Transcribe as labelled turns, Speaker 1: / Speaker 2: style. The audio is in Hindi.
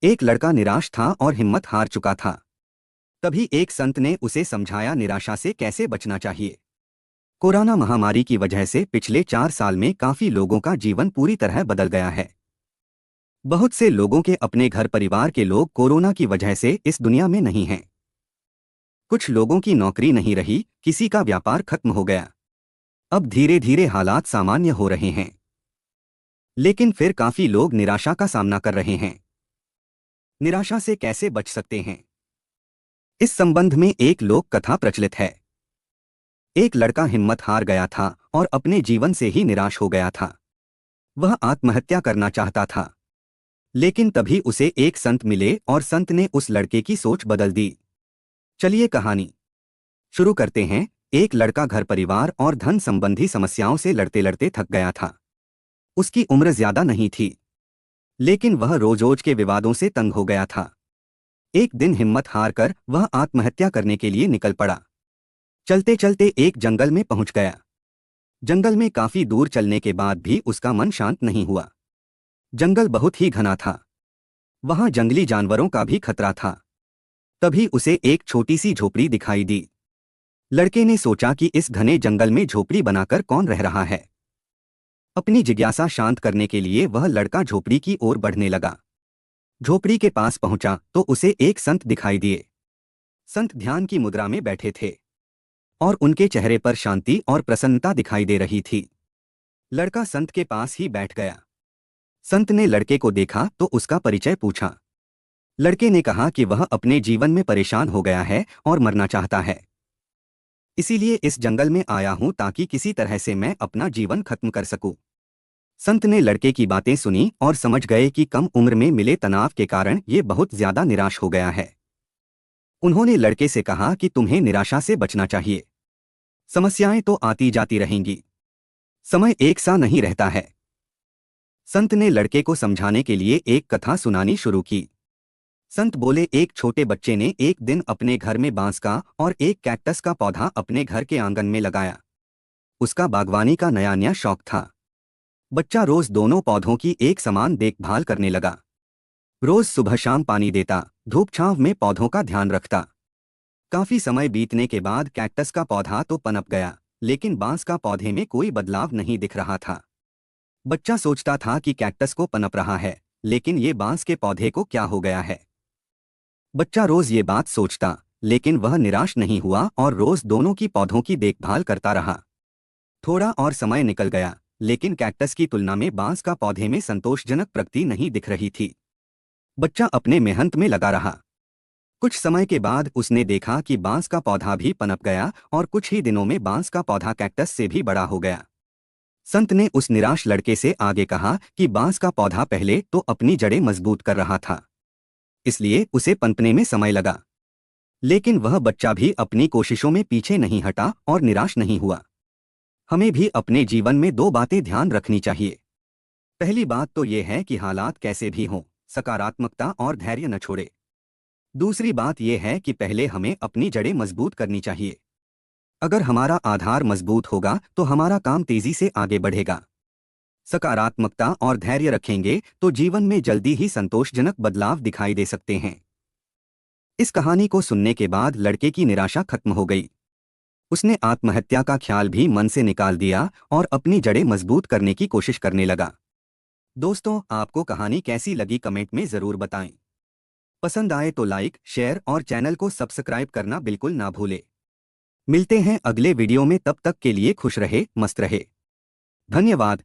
Speaker 1: एक लड़का निराश था और हिम्मत हार चुका था। तभी एक संत ने उसे समझाया निराशा से कैसे बचना चाहिए। कोरोना महामारी की वजह से पिछले 4 साल में काफी लोगों का जीवन पूरी तरह बदल गया है। बहुत से लोगों के अपने घर परिवार के लोग कोरोना की वजह से इस दुनिया में नहीं हैं। कुछ लोगों की नौकरी नहीं रही, किसी का व्यापार खत्म हो गया। अब धीरे धीरे हालात सामान्य हो रहे हैं, लेकिन फिर काफी लोग निराशा का सामना कर रहे हैं। निराशा से कैसे बच सकते हैं, इस संबंध में एक लोक कथा प्रचलित है। एक लड़का हिम्मत हार गया था और अपने जीवन से ही निराश हो गया था। वह आत्महत्या करना चाहता था, लेकिन तभी उसे एक संत मिले और संत ने उस लड़के की सोच बदल दी। चलिए कहानी शुरू करते हैं। एक लड़का घर परिवार और धन संबंधी समस्याओं से लड़ते लड़ते थक गया था। उसकी उम्र ज्यादा नहीं थी, लेकिन वह रोज रोज के विवादों से तंग हो गया था। एक दिन हिम्मत हारकर वह आत्महत्या करने के लिए निकल पड़ा। चलते चलते एक जंगल में पहुंच गया। जंगल में काफी दूर चलने के बाद भी उसका मन शांत नहीं हुआ। जंगल बहुत ही घना था, वहां जंगली जानवरों का भी खतरा था। तभी उसे एक छोटी सी झोपड़ी दिखाई दी। लड़के ने सोचा कि इस घने जंगल में झोपड़ी बनाकर कौन रह रहा है। अपनी जिज्ञासा शांत करने के लिए वह लड़का झोपड़ी की ओर बढ़ने लगा। झोपड़ी के पास पहुंचा तो उसे एक संत दिखाई दिए। संत ध्यान की मुद्रा में बैठे थे और उनके चेहरे पर शांति और प्रसन्नता दिखाई दे रही थी। लड़का संत के पास ही बैठ गया। संत ने लड़के को देखा तो उसका परिचय पूछा। लड़के ने कहा कि वह अपने जीवन में परेशान हो गया है और मरना चाहता है। इसीलिए इस जंगल में आया हूं ताकि किसी तरह से मैं अपना जीवन खत्म कर सकूं। संत ने लड़के की बातें सुनी और समझ गए कि कम उम्र में मिले तनाव के कारण ये बहुत ज्यादा निराश हो गया है। उन्होंने लड़के से कहा कि तुम्हें निराशा से बचना चाहिए। समस्याएं तो आती जाती रहेंगी, समय एक सा नहीं रहता है। संत ने लड़के को समझाने के लिए एक कथा सुनानी शुरू की। संत बोले, एक छोटे बच्चे ने एक दिन अपने घर में बांस का और एक कैक्टस का पौधा अपने घर के आंगन में लगाया। उसका बागवानी का नया नया शौक था। बच्चा रोज दोनों पौधों की एक समान देखभाल करने लगा। रोज सुबह शाम पानी देता, धूप छांव में पौधों का ध्यान रखता। काफी समय बीतने के बाद कैक्टस का पौधा तो पनप गया, लेकिन बांस का पौधे में कोई बदलाव नहीं दिख रहा था। बच्चा सोचता था कि कैक्टस को पनप रहा है, लेकिन ये बांस के पौधे को क्या हो गया है। बच्चा रोज ये बात सोचता, लेकिन वह निराश नहीं हुआ और रोज दोनों की पौधों की देखभाल करता रहा। थोड़ा और समय निकल गया, लेकिन कैक्टस की तुलना में बांस का पौधे में संतोषजनक प्रगति नहीं दिख रही थी। बच्चा अपने मेहनत में लगा रहा। कुछ समय के बाद उसने देखा कि बांस का पौधा भी पनप गया और कुछ ही दिनों में बांस का पौधा कैक्टस से भी बड़ा हो गया। संत ने उस निराश लड़के से आगे कहा कि बांस का पौधा पहले तो अपनी जड़ें मजबूत कर रहा था, इसलिए उसे पनपने में समय लगा। लेकिन वह बच्चा भी अपनी कोशिशों में पीछे नहीं हटा और निराश नहीं हुआ। हमें भी अपने जीवन में दो बातें ध्यान रखनी चाहिए। पहली बात तो यह है कि हालात कैसे भी हों, सकारात्मकता और धैर्य न छोड़े। दूसरी बात यह है कि पहले हमें अपनी जड़ें मजबूत करनी चाहिए। अगर हमारा आधार मजबूत होगा तो हमारा काम तेजी से आगे बढ़ेगा। सकारात्मकता और धैर्य रखेंगे तो जीवन में जल्दी ही संतोषजनक बदलाव दिखाई दे सकते हैं। इस कहानी को सुनने के बाद लड़के की निराशा खत्म हो गई। उसने आत्महत्या का ख्याल भी मन से निकाल दिया और अपनी जड़ें मजबूत करने की कोशिश करने लगा। दोस्तों, आपको कहानी कैसी लगी कमेंट में जरूर बताएं। पसंद आए तो लाइक, शेयर और चैनल को सब्सक्राइब करना बिल्कुल ना भूलें। मिलते हैं अगले वीडियो में, तब तक के लिए खुश रहे, मस्त रहे। धन्यवाद।